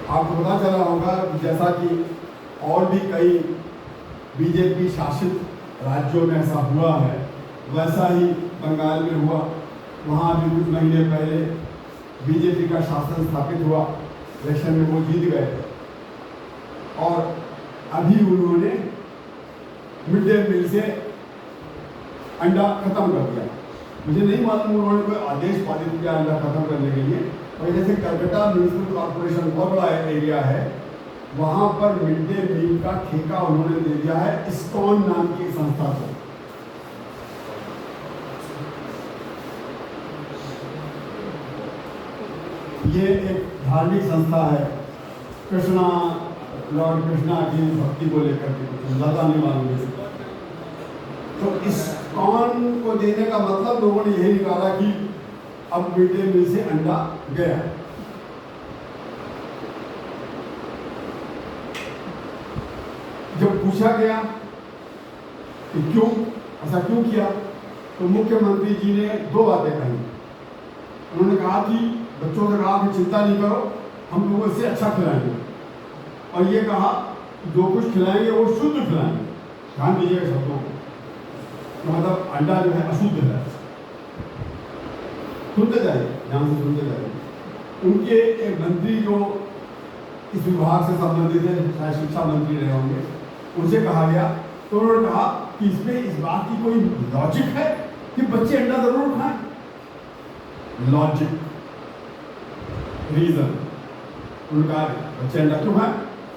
आपको पता चला होगा कि जैसा कि और भी कई बीजेपी शासित राज्यों में ऐसा हुआ है, वैसा ही बंगाल में हुआ। वहाँ भी कुछ महीने पहले बीजेपी का शासन स्थापित हुआ, इलेक्शन में वो जीत गए और अभी उन्होंने मिड डे मील से अंडा खत्म कर दिया। मुझे नहीं मालूम उन्होंने कोई आदेश पारित किया अंडा खत्म करने के लिए। और जैसे कलकत्ता म्यूनिसिपल कॉर्पोरेशन बहुत बड़ा एरिया है, वहाँ पर मिड डे मील का ठेका उन्होंने दे दिया है इस्कॉन नाम की संस्था को। ये एक धार्मिक संस्था है, कृष्णा, लॉर्ड कृष्णा की भक्ति को लेकर के, ज़्यादा नहीं मालूम है। तो इस्कॉन को देने का मतलब लोगों ने यही निकाला कि अब मिड डे मील से अंडा गया। जब पूछा गया कि क्यों ऐसा क्यों किया, तो मुख्यमंत्री जी ने दो बातें कही। उन्होंने कहा कि बच्चों से कहा कि चिंता नहीं करो, हम लोगों से अच्छा खिलाएंगे, और ये कहा जो कुछ खिलाएंगे वो शुद्ध खिलाएंगे। ध्यान दीजिएगा शब्दों को, मतलब अंडा जो है अशुद्ध है। सुनते जाइए, ध्यान से सुनते जाइए। उनके एक मंत्री जो इस विभाग से संबंधित है, शायद शिक्षा मंत्री रहे होंगे, उनसे कहा गया, तो उन्होंने कहा कि इसमें इस बात की कोई लॉजिक है कि बच्चे अंडा जरूर खाएं? Logic, reason. उन्होंने कहा बच्चे अंडा क्यों खाएं,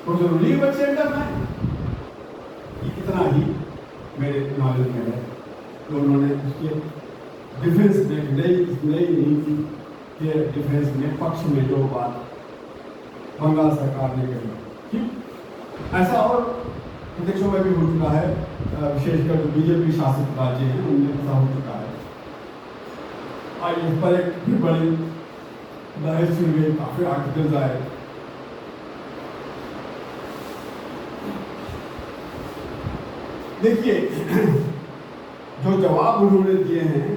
तो जरूरी है बच्चे अंडा खाएं? इतना ही मेरे नॉलेज में है। तो उन्होंने उसके डिफेंस में नई नीति के डिफेंस में पक्ष में जो बात बंगाल सरकार ने कही, ठीक ऐसा और प्रदेशों में भी हो चुका है, विशेषकर जो बीजेपी शासित राज्य हैं उनमें ऐसा हो चुका है। और इस पर एक भी बड़ी बहस हुई, काफी आर्टिकल्स आए। देखिए जो जवाब उन्होंने दिए हैं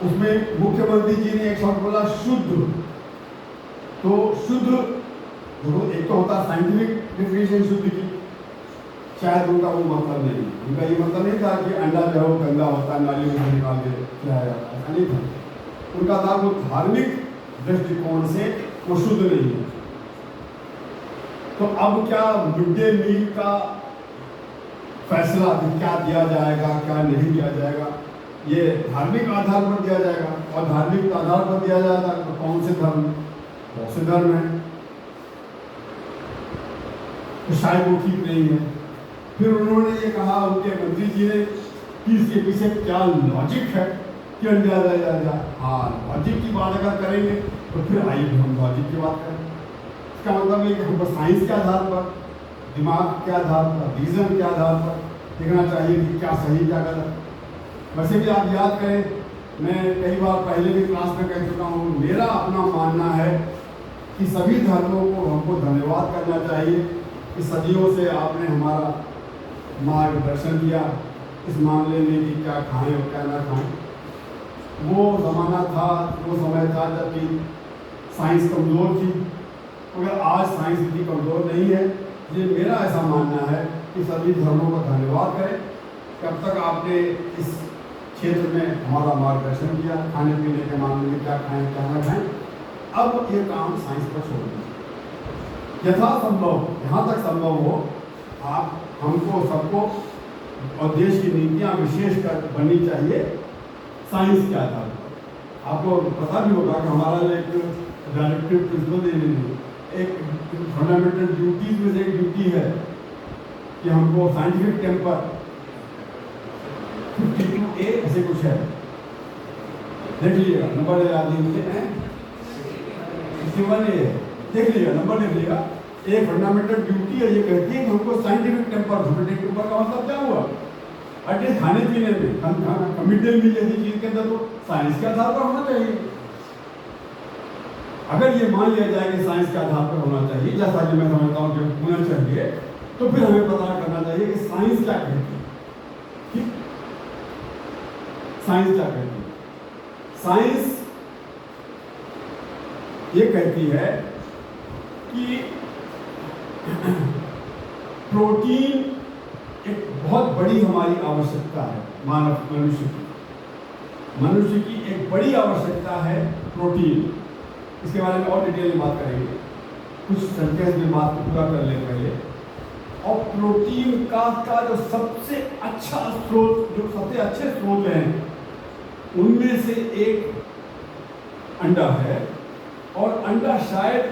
उसमें मुख्यमंत्री जी ने एक शब्द बोला शुद्ध। तो शुद्ध देखो, एक तो होता साइंटिफिक डिफिनेशन शुद्ध की, शायद उनका वो मतलब नहीं, उनका ये मतलब नहीं था कि अंडा जो है वो गंदा होता है, नाली में निकाल के खिलाया जाता है, ऐसा नहीं था। उनका था वो धार्मिक दृष्टिकोण से वो शुद्ध नहीं है। तो अब क्या मिड डे मील का फैसला क्या दिया जाएगा, क्या नहीं दिया जाएगा, ये धार्मिक आधार पर दिया जाएगा। और धार्मिक आधार पर दिया जाएगा तो कौन से धर्म, बहुत से धर्म है, तो शायद वो ठीक नहीं है। फिर उन्होंने ये कहा, उनके मंत्री जी ने, कि इसके पीछे क्या लॉजिक है कि अंडा दिया जाए। हाँ, लॉजिक की बात अगर करेंगे तो फिर आइए हम लॉजिक की बात करें। इसका मतलब है कि हमको साइंस के आधार पर, दिमाग के आधार पर, रीजन के आधार पर देखना चाहिए कि क्या सही क्या गलत। वैसे भी आप याद करें, मैं कई बार पहले भी क्लास में कह चुका हूँ, मेरा अपना मानना है कि सभी धर्मों को हमको धन्यवाद करना चाहिए कि सदियों से आपने हमारा मार्गदर्शन किया इस मामले में कि क्या खाएं और क्या ना खाएं। वो ज़माना था, वो समय था जबकि साइंस कमज़ोर थी, मगर आज साइंस इतनी कमज़ोर नहीं है। ये मेरा ऐसा मानना है कि सभी धर्मों का धन्यवाद करें कब तक आपने इस क्षेत्र में हमारा मार्गदर्शन किया, खाने पीने के मामले में क्या खाएं क्या ना खाएं। अब ये काम साइंस पर छोड़ दीजिए, यथासंभव जहाँ तक संभव हो आप हमको सबको, और देश की नीतियाँ विशेषकर बननी चाहिए साइंस के आधार पर। आपको पता भी होगा कि हमारा एक डायरेक्टिव प्रिंसिपल एक फंडामेंटल ड्यूटीज में से एक ड्यूटी है कि हमको साइंटिफिक टेम्पर 52A ऐसे कुछ है, देख लीजिएगा, नंबर याद नहीं मुझे है, 51A है, देख लीजिएगा, नंबर देख लीजिएगा। एक फंडामेंटल ड्यूटी है, ये कहती है कि हमको साइंटिफिक टेम्पर, साइंटिफिक टेम्पर का मतलब क्या हुआ, एटलीस्ट खाने पीने में मिड डे मील जैसी चीज के अंदर तो साइंस के आधार पर होना चाहिए। अगर ये मान लिया जाए कि साइंस के आधार पर होना चाहिए, जैसा कि मैं समझता हूँ कि होना चाहिए, तो फिर हमें पता करना चाहिए कि साइंस क्या कहती है। ठीक, साइंस क्या कहती है? साइंस ये कहती है कि प्रोटीन एक बहुत बड़ी हमारी आवश्यकता है, मनुष्य की एक बड़ी आवश्यकता है प्रोटीन। इसके बारे में और डिटेल में बात करेंगे, कुछ सेंटेंस में बात को पूरा कर ले पहले। और प्रोटीन का जो सबसे अच्छा स्रोत, जो सबसे अच्छे स्रोत हैं, उनमें से एक अंडा है। और अंडा शायद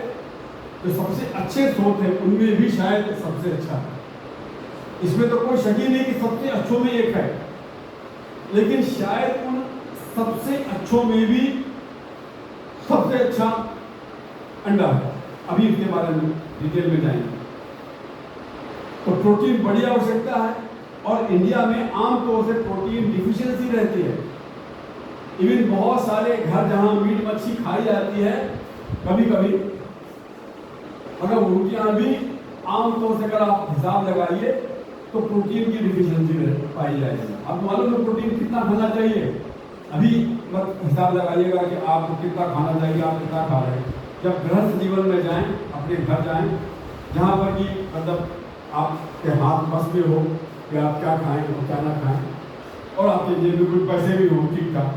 जो सबसे अच्छे स्रोत है उनमें भी शायद सबसे अच्छा है। इसमें तो कोई शक ही नहीं कि सबसे अच्छों में एक है, लेकिन शायद उन सबसे अच्छों में भी सबसे अच्छा अंडा है। अभी इसके बारे में डिटेल में जाएंगे। तो प्रोटीन बड़ी आवश्यकता है, और इंडिया में आमतौर से प्रोटीन डिफिशियंसी रहती है। इवन बहुत सारे घर जहां मीट मच्छी खाई जाती है, कभी कभी अगर उनके यहाँ भी आमतौर से अगर आप हिसाब लगाइए तो प्रोटीन की डिफिशियंसी पाई जाएगी। आप मालूम है प्रोटीन कितना खाना चाहिए? अभी मत हिसाब लगाइएगा कि आपको कितना खाना चाहिए, आप कितना खा रहे हैं। जब गृहस्थ जीवन में जाएं, अपने घर जाएं, जहाँ पर कि मतलब आपके हाथ बस में हो कि आप क्या खाएं और क्या ना खाएं, और आपके जेब में कुछ पैसे भी हो ठीक ठाक।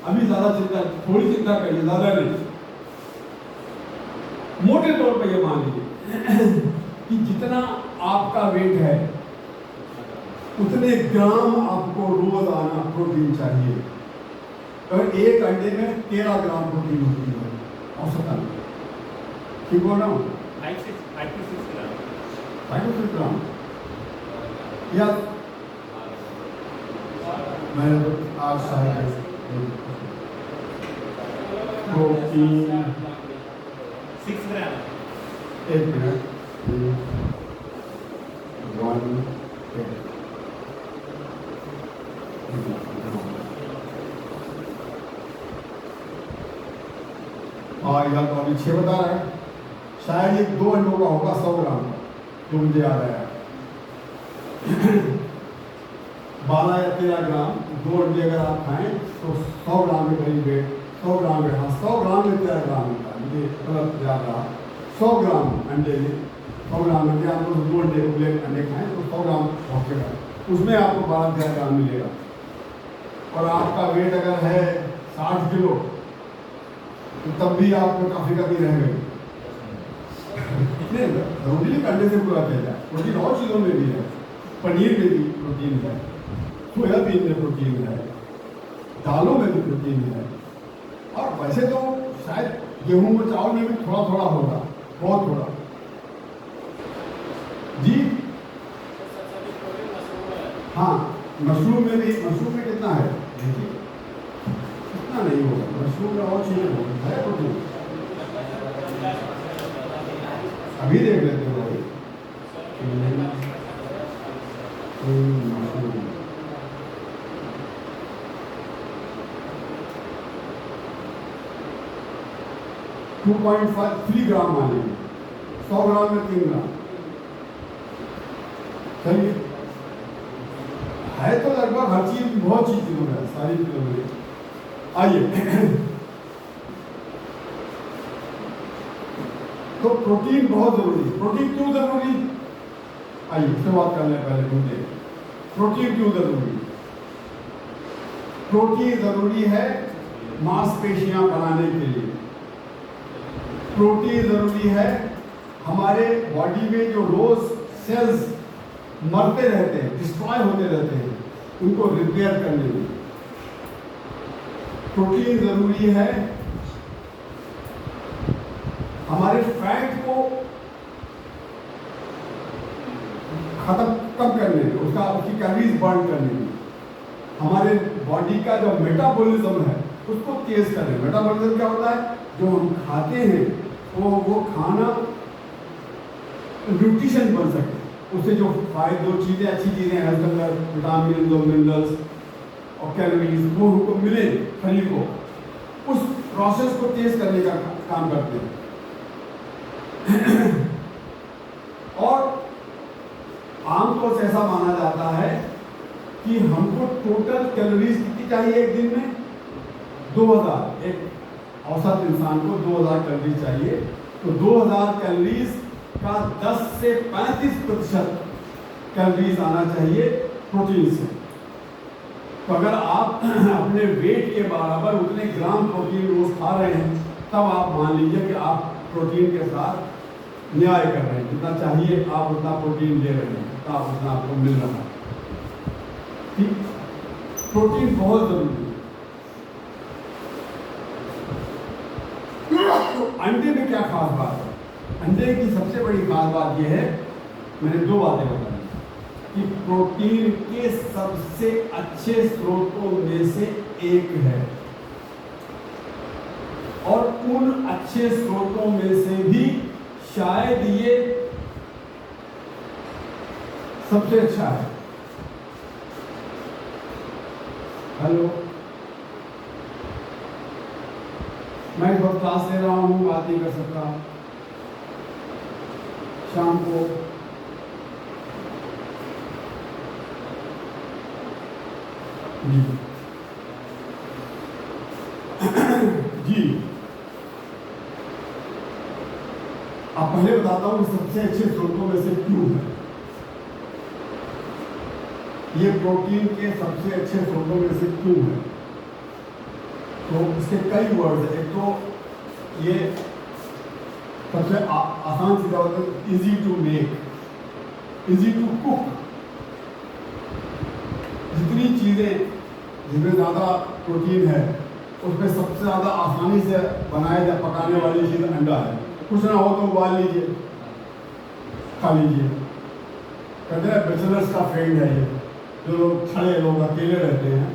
अभी ज़्यादा चिंता, थोड़ी चिंता करिए, ज़्यादा नहीं। मोटे तौर पर ये मान लीजिए कि जितना आपका वेट है उतने ग्राम आपको रोजाना प्रोटीन चाहिए। और एक अंडे में 13 ग्राम प्रोटीन होती है औसतन। ठीक बोल रहा हूँ? 5 to 6 ग्राम। 5 to 6 ग्राम या मैं आज शायद प्रोटीन 6 ग्राम। एक मिनट, 1 और यह तो अभी 6 बता रहा है, शायद एक 2 अंडों का होगा 100 ग्राम का, जो मुझे याद आया। 12 या 13 ग्राम 2 अंडे अगर आप खाएं तो 100 ग्राम के करीब वेट, 100 ग्राम में, हाँ 100 ग्राम में 13 ग्राम होता है, मुझे गलत याद रहा। 100 ग्राम अंडे में, 100 ग्राम अंडे, आप 2 अंडे खाएं तो 100 ग्राम पहुँचेगा, उसमें आपको 12-13 ग्राम मिलेगा। और आपका वेट अगर है 60 किलो तो तब भी आपको काफी रह गए। जरूरी नहीं अंडे से पूरा किया जाए, प्रोटीन और चीज़ों में भी है। पनीर में भी प्रोटीन है, सोयाबीन में प्रोटीन है, दालों में भी प्रोटीन है। और वैसे तो शायद गेहूं और चावल में भी थोड़ा थोड़ा होगा, बहुत थोड़ा। जी हाँ, मशरूम में भी, मशरूम में कितना है देखिए, कितना नहीं होगा मशरूम में, और चीज़ें होगी है प्रोटीन। अभी देख लेते हो भाई। 2.3 ग्राम मान लीजिए, 100 ग्राम में 3 ग्राम, सही है तो लगभग हर चीज, बहुत चीज है, सारी चीजों में। आइए तो प्रोटीन बहुत जरूरी है। प्रोटीन क्यों जरूरी? आइए शुरुआत करने पहले मुझे प्रोटीन क्यों जरूरी? प्रोटीन जरूरी है मांसपेशियां बनाने के लिए। प्रोटीन जरूरी है हमारे बॉडी में जो रोज सेल्स मरते रहते हैं, डिस्ट्रॉय होते रहते हैं, उनको रिपेयर करने में। प्रोटीन जरूरी है हमारे फैट को खत्म कम करने में, उसकी कैलोरीज बर्न करने में। हमारे बॉडी का जो मेटाबॉलिज्म है उसको तेज करने। मेटाबॉलिज्म क्या होता है? जो हम खाते हैं वो खाना न्यूट्रिशन बन सके, उससे जो फायदे, जो चीज़ें, अच्छी चीज़ें हेल्थ के अंदर, विटामिन और मिनरल्स और कैलोरीज, वो हमको मिले शरीर को, उस प्रोसेस को तेज करने का काम करते हैं। और आमतौर से ऐसा माना जाता है कि हमको टोटल कैलोरीज कितनी चाहिए एक दिन में? 2000, एक औसत इंसान को 2000 कैलोरी चाहिए, तो 2000 कैलोरीज का 10 से 35% कैलोरीज आना चाहिए प्रोटीन से। तो अगर आप अपने वेट के बराबर उतने ग्राम प्रोटीन रोज खा रहे हैं, तब आप मान लीजिए कि आप प्रोटीन के साथ न्याय कर रहे हैं, जितना चाहिए आप उतना प्रोटीन ले रहे हैं, तो आप उतना आपको मिल रहा है। ठीक, प्रोटीन बहुत जरूरी है। तो अंडे में क्या खास बात है? अंडे की सबसे बड़ी खास बात यह है, मैंने दो बातें बताई कि प्रोटीन के सबसे अच्छे स्रोतों में से एक है, और उन अच्छे स्रोतों में से भी शायद ये सबसे अच्छा है। हेलो, मैं इस वक्त क्लास ले रहा हूँ, बात नहीं कर सकता। शाम को जी जी, अब पहले बताता हूँ कि सबसे अच्छे स्रोतों में से क्यों है। ये प्रोटीन के सबसे अच्छे स्रोतों में से क्यों है, तो इसके कई वर्ड है। एक तो ये सबसे आसान सी बात है, easy to make, easy to cook. जितनी चीज़ें जिसमें ज़्यादा प्रोटीन है, उसमें सबसे ज़्यादा आसानी से बनाया जा पकाने वाली चीज़ अंडा है। कुछ ना हो तो उबाल लीजिए, खा लीजिए। कहते हैं बैचलर्स का फ्रेंड है ये, जो लोग खड़े लोग अकेले रहते हैं,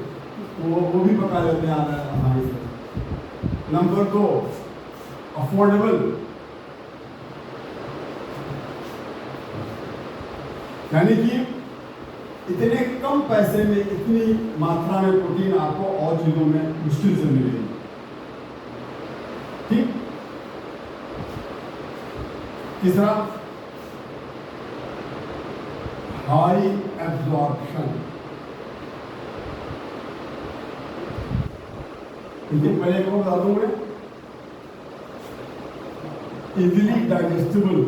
वो भी पका लेते हैं आसानी से। नंबर 2, अफोर्डेबल, यानी कि इतने कम पैसे में इतनी मात्रा में प्रोटीन आपको और चीजों में मुश्किल से मिलेगी। ठीक, तीसरा, हाई एब्जॉर्प्शन। पहले एक और बता दूं मैं, इजिली डाइजेस्टिबल।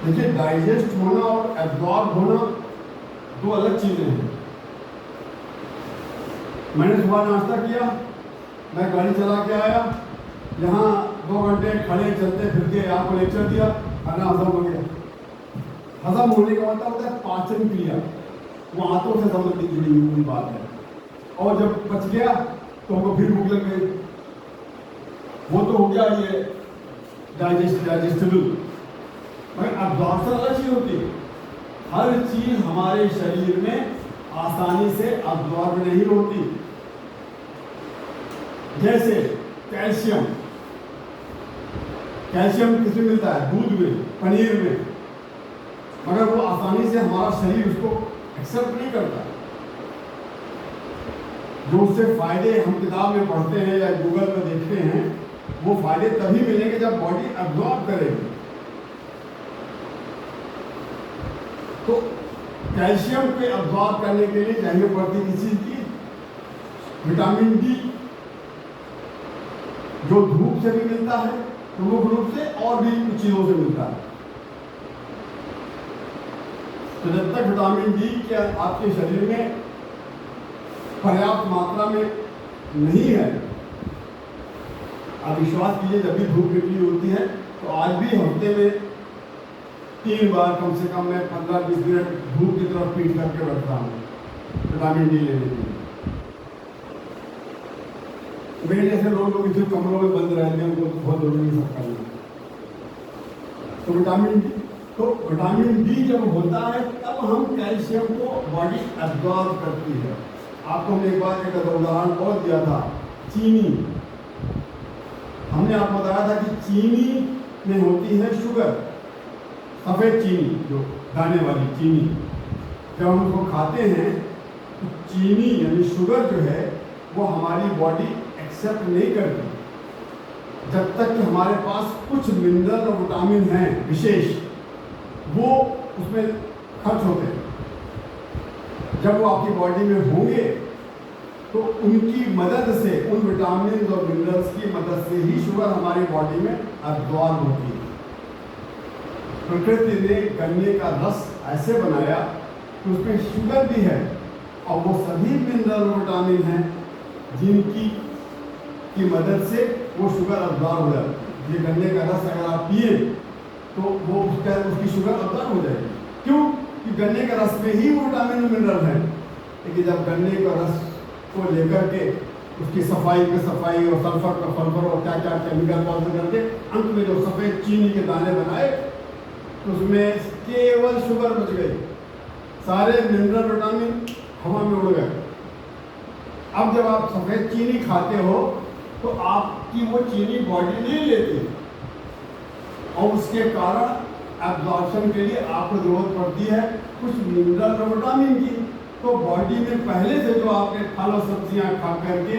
देखिए, डाइजेस्ट होना और एब्जॉर्ब होना दो अलग चीजें हैं। मैंने सुबह नाश्ता किया, मैं गाड़ी चला के आया, यहाँ 2 घंटे खड़े चलते फिरते आपको लेक्चर दिया, खाना हजम हो गया। हजम होने का मतलब होता है पाचन क्रिया, वो हाथों से संबंधित जुड़ी हुई बात है। और जब पच गया तो हमको फिर भूख लग गई, वो तो हो गया ये डाइजेस्टिबल। मगर अब्जॉर्प्शन अलग चीज होती है। हर चीज हमारे शरीर में आसानी से अब्जॉर्ब नहीं होती। जैसे कैल्शियम, कैल्शियम किसमें मिलता है? दूध में, पनीर में, मगर वो आसानी से हमारा शरीर उसको एक्सेप्ट नहीं करता। जो उससे फायदे हम किताब में पढ़ते हैं या गूगल पर देखते हैं, वो फायदे तभी मिलेंगे जब बॉडी अब्जॉर्ब करेगी। तो कैल्शियम के अब्जॉर्ब करने के लिए चाहिए पड़ती किसी चीज की? विटामिन डी, जो धूप से भी मिलता है प्रमुख रूप से, और भी कुछ चीजों से मिलता है। तो जब तक विटामिन डी के आपके शरीर में पर्याप्त मात्रा में नहीं है, आप विश्वास कीजिए, जब भी धूप निकली होती है तो आज भी हफ्ते में 3 बार कम से कम मैं 15-20 मिनट धूप की तरफ पीठ करके बैठता हूँ विटामिन डी लेने के लिए। मेरे जैसे लोग इसे कमरों में बंद रहते हैं, उनको बहुत जरूरी सब करना। तो विटामिन डी जब होता है तब हम कैल्शियम को बॉडी एब्जॉर्ब करती है। आपको हमने एक बार एक उदाहरण और दिया था, चीनी। हमने आपको बताया था कि चीनी में होती है शुगर, सफ़ेद चीनी, जो दाने वाली चीनी। जब हम उसको खाते हैं तो चीनी यानी शुगर जो है वो हमारी बॉडी एक्सेप्ट नहीं करती, जब तक कि हमारे पास कुछ मिनरल और विटामिन हैं विशेष, वो उसमें खर्च होते हैं। जब वो आपकी बॉडी में होंगे तो उनकी मदद से, उन विटामिन और मिनरल्स की मदद से ही शुगर हमारी बॉडी में अब्जॉर्ब होती है। प्रकृति ने गन्ने का रस ऐसे बनाया कि उसमें शुगर भी है और वो सभी मिनरल और विटामिन हैं जिनकी की मदद से वो शुगर अब्जॉर्ब हो जाती है। ये गन्ने का रस अगर आप पिए तो वो उसकी शुगर अब्जॉर्ब हो जाएगी। क्यों? कि गन्ने का रस में ही वो विटामिन और मिनरल है। लेकिन जब गन्ने का रस को लेकर के उसकी सफाई पे सफाई और सल्फर का सल्फर और क्या क्या केमिकल पाउडर करके अंत में जो सफ़ेद चीनी के दाने बनाए तो उसमें केवल शुगर बच गई, सारे मिनरल विटामिन हवा में उड़ गए। अब जब आप सफ़ेद चीनी खाते हो तो आपकी वो चीनी बॉडी नहीं लेती और उसके कारण एब्जॉर्प्शन के लिए आपको जरूरत पड़ती है कुछ मिनरल और विटामिन की। तो बॉडी में पहले से जो आपने फल और सब्जियां खा करके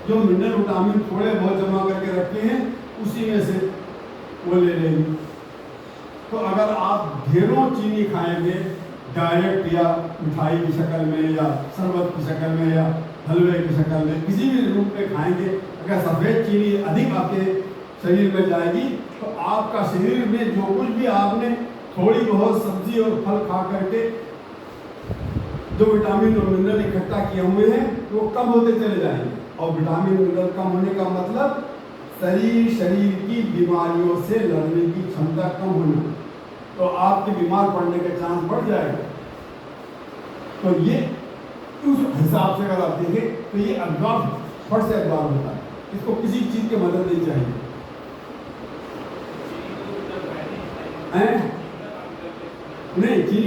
जो मिनरल विटामिन थोड़े बहुत जमा करके रखे हैं उसी में से वो ले लेंगे। तो अगर आप ढेरों चीनी खाएंगे डायरेक्ट या मिठाई की शक्ल में या शरबत की शक्ल में या हलवे की शक्ल में किसी भी रूप में खाएंगे, अगर सफ़ेद चीनी अधिक आपके शरीर में जाएगी तो आपका शरीर में जो कुछ भी आपने थोड़ी बहुत सब्जी और फल खा करके जो विटामिन और मिनरल इकट्ठा किए हुए हैं वो कम होते चले जाएंगे। और विटामिन मिनरल कम होने का मतलब शरीर की बीमारियों से लड़ने की क्षमता कम होना, तो आपके बीमार पड़ने के चांस बढ़ जाएगा। तो ये उस हिसाब से अगर आप देखें तो ये अब्जॉर्ब फट से अब्जॉर्ब होता है, इसको किसी चीज़ की मदद नहीं चाहिए। नहीं चीनी